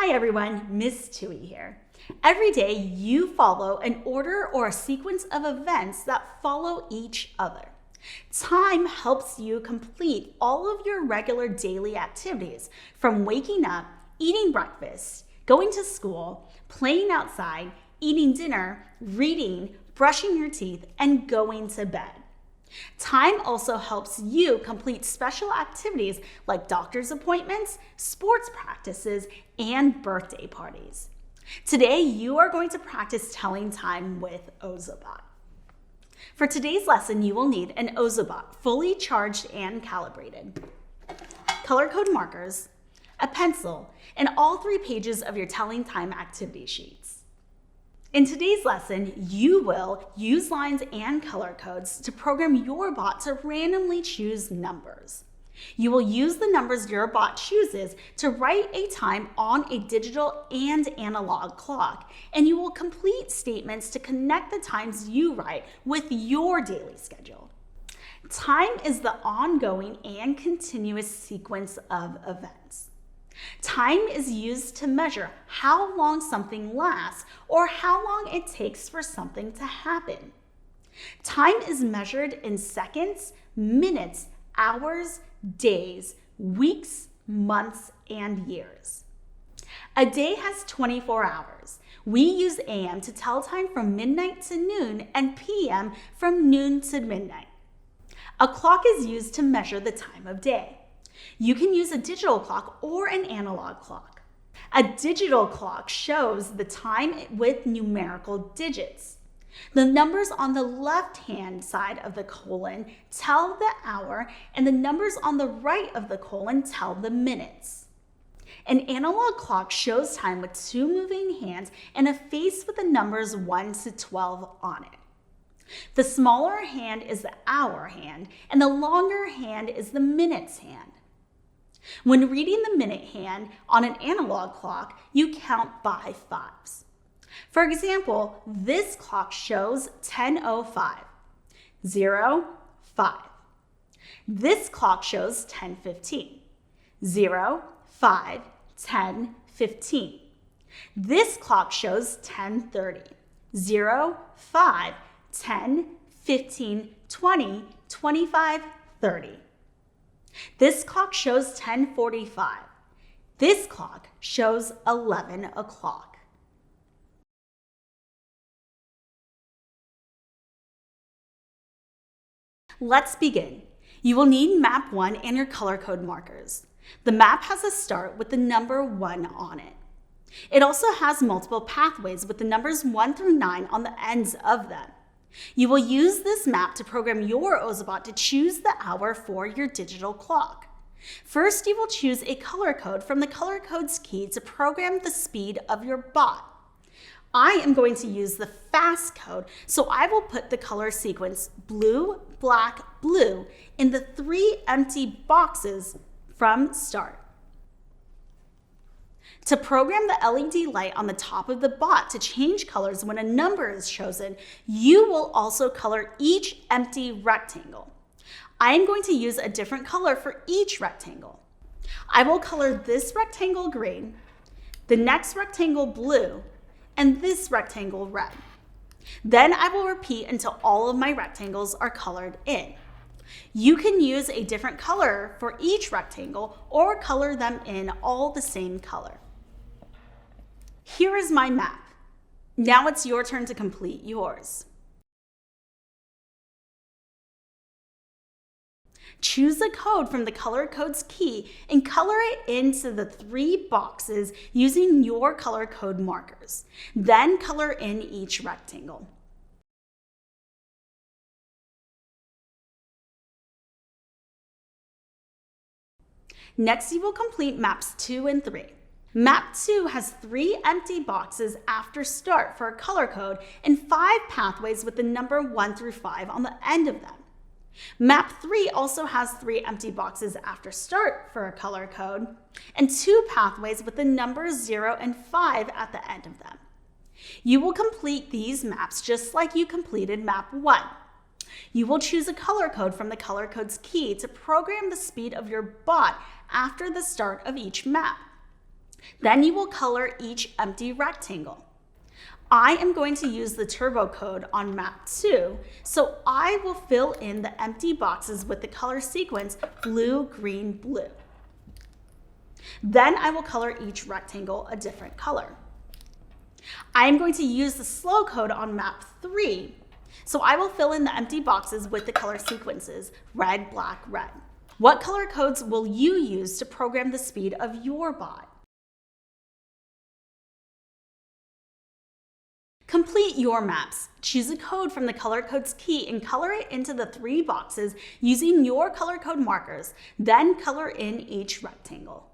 Hi everyone, Miss Tui here. Every day you follow an order or a sequence of events that follow each other. Time helps you complete all of your regular daily activities, from waking up, eating breakfast, going to school, playing outside, eating dinner, reading, brushing your teeth, and going to bed. Time also helps you complete special activities like doctor's appointments, sports practices, and birthday parties. Today, you are going to practice telling time with Ozobot. For today's lesson, you will need an Ozobot fully charged and calibrated, color code markers, a pencil, and all 3 pages of your telling time activity sheets. In today's lesson, you will use lines and color codes to program your bot to randomly choose numbers. You will use the numbers your bot chooses to write a time on a digital and analog clock, and you will complete statements to connect the times you write with your daily schedule. Time is the ongoing and continuous sequence of events. Time is used to measure how long something lasts or how long it takes for something to happen. Time is measured in seconds, minutes, hours, days, weeks, months, and years. A day has 24 hours. We use AM to tell time from midnight to noon and PM from noon to midnight. A clock is used to measure the time of day. You can use a digital clock or an analog clock. A digital clock shows the time with numerical digits. The numbers on the left-hand side of the colon tell the hour, and the numbers on the right of the colon tell the minutes. An analog clock shows time with 2 moving hands and a face with the numbers 1 to 12 on it. The smaller hand is the hour hand, and the longer hand is the minutes hand. When reading the minute hand on an analog clock, you count by 5s. For example, this clock shows 10:05, 0, 5. This clock shows 10:15, 0, 5, 10, 15. This clock shows 10:30, 0, 5, 10, 15, 20, 25, 30. This clock shows 10:45. This clock shows 11 o'clock. Let's begin. You will need map 1 and your color code markers. The map has a start with the number 1 on it. It also has multiple pathways with the numbers 1 through 9 on the ends of them. You will use this map to program your Ozobot to choose the hour for your digital clock. First, you will choose a color code from the color codes key to program the speed of your bot. I am going to use the fast code, so I will put the color sequence blue, black, blue in the 3 empty boxes from start. To program the LED light on the top of the bot to change colors when a number is chosen, you will also color each empty rectangle. I am going to use a different color for each rectangle. I will color this rectangle green, the next rectangle blue, and this rectangle red. Then I will repeat until all of my rectangles are colored in. You can use a different color for each rectangle or color them in all the same color. Here is my map. Now it's your turn to complete yours. Choose a code from the color codes key and color it into the 3 boxes using your color code markers. Then color in each rectangle. Next, you will complete maps 2 and 3. Map 2 has 3 empty boxes after start for a color code and 5 pathways with the number 1 through 5 on the end of them. Map 3 also has 3 empty boxes after start for a color code and 2 pathways with the numbers 0 and 5 at the end of them. You will complete these maps just like you completed map 1. You will choose a color code from the color codes key to program the speed of your bot after the start of each map. Then you will color each empty rectangle. I am going to use the turbo code on map 2, so I will fill in the empty boxes with the color sequence blue, green, blue. Then I will color each rectangle a different color. I am going to use the slow code on map 3, so I will fill in the empty boxes with the color sequences red, black, red. What color codes will you use to program the speed of your bot? Complete your maps. Choose a code from the color codes key and color it into the 3 boxes using your color code markers, then color in each rectangle.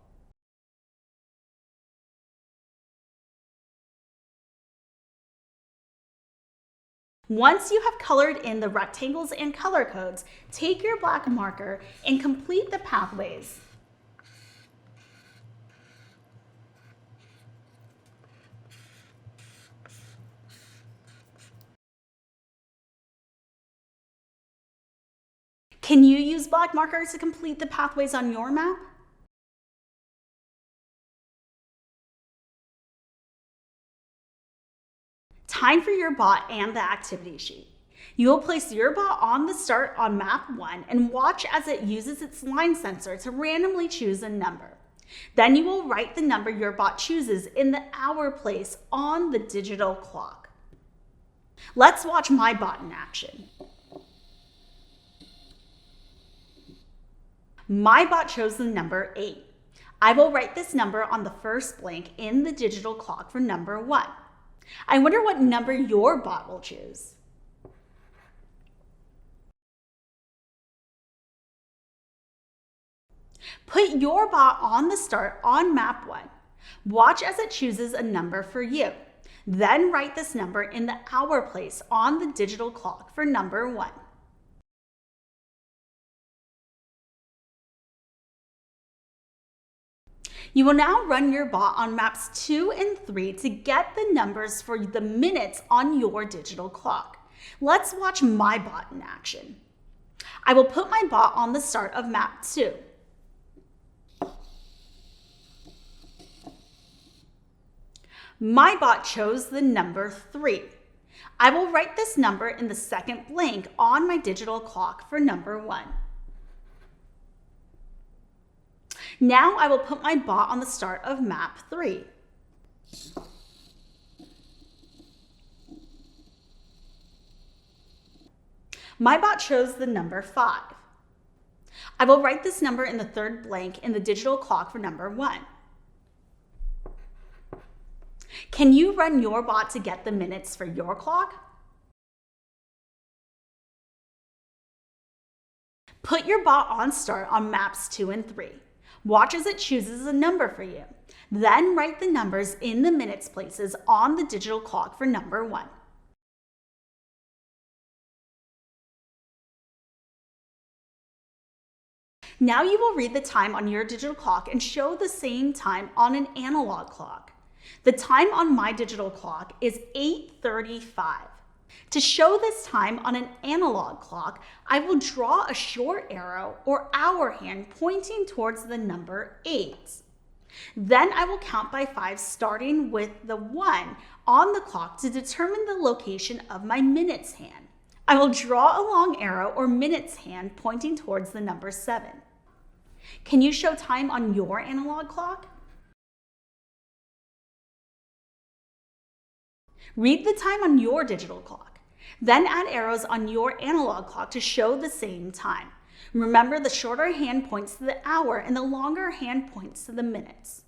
Once you have colored in the rectangles and color codes, take your black marker and complete the pathways. Can you use black markers to complete the pathways on your map? Time for your bot and the activity sheet. You will place your bot on the start on map 1 and watch as it uses its line sensor to randomly choose a number. Then you will write the number your bot chooses in the hour place on the digital clock. Let's watch my bot in action. My bot chose the number 8. I will write this number on the first blank in the digital clock for number 1. I wonder what number your bot will choose. Put your bot on the start on map 1. Watch as it chooses a number for you. Then write this number in the hour place on the digital clock for number 1. You will now run your bot on maps 2 and 3 to get the numbers for the minutes on your digital clock. Let's watch my bot in action. I will put my bot on the start of map 2. My bot chose the number 3. I will write this number in the second blank on my digital clock for number 1. Now I will put my bot on the start of map 3. My bot chose the number 5. I will write this number in the third blank in the digital clock for number 1. Can you run your bot to get the minutes for your clock? Put your bot on start on maps 2 and 3. Watch as it chooses a number for you. Then write the numbers in the minutes places on the digital clock for number 1. Now you will read the time on your digital clock and show the same time on an analog clock. The time on my digital clock is 8:35. To show this time on an analog clock, I will draw a short arrow or hour hand pointing towards the number 8. Then I will count by 5 starting with the 1 on the clock to determine the location of my minutes hand. I will draw a long arrow or minutes hand pointing towards the number 7. Can you show time on your analog clock? Read the time on your digital clock. Then add arrows on your analog clock to show the same time. Remember, the shorter hand points to the hour and the longer hand points to the minutes.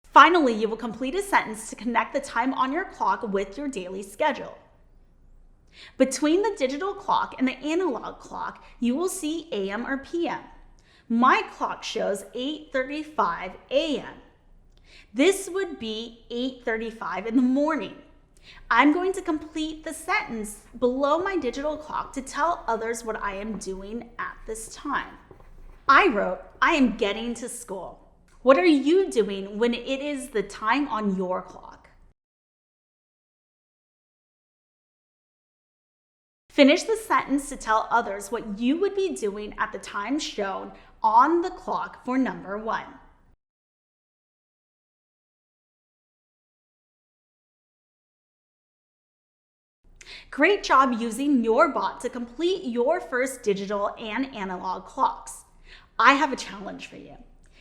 Finally, you will complete a sentence to connect the time on your clock with your daily schedule. Between the digital clock and the analog clock, you will see AM or PM. My clock shows 8:35 a.m. This would be 8:35 in the morning. I'm going to complete the sentence below my digital clock to tell others what I am doing at this time. I wrote, I am getting to school. What are you doing when it is the time on your clock? Finish the sentence to tell others what you would be doing at the time shown on the clock for number 1. Great job using your bot to complete your first digital and analog clocks. I have a challenge for you.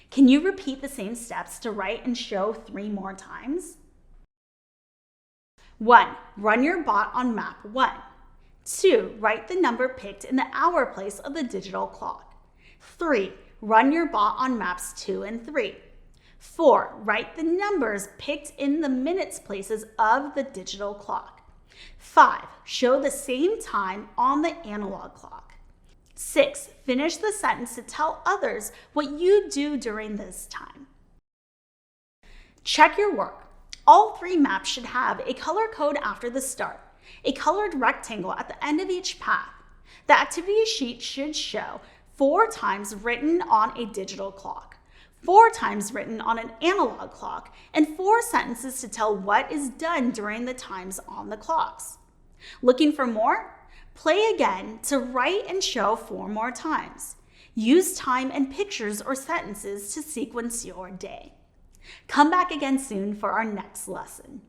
Can you repeat the same steps to write and show 3 more times? 1. Run your bot on map 1. 2. Write the number picked in the hour place of the digital clock. 3. Run your bot on maps 2 and 3. 4. Write the numbers picked in the minutes places of the digital clock. 5. Show the same time on the analog clock. 6. Finish the sentence to tell others what you do during this time. Check your work. All 3 maps should have a color code after the start, a colored rectangle at the end of each path. The activity sheet should show 4 times written on a digital clock, 4 times written on an analog clock, and 4 sentences to tell what is done during the times on the clocks. Looking for more? Play again to write and show 4 more times. Use time and pictures or sentences to sequence your day. Come back again soon for our next lesson.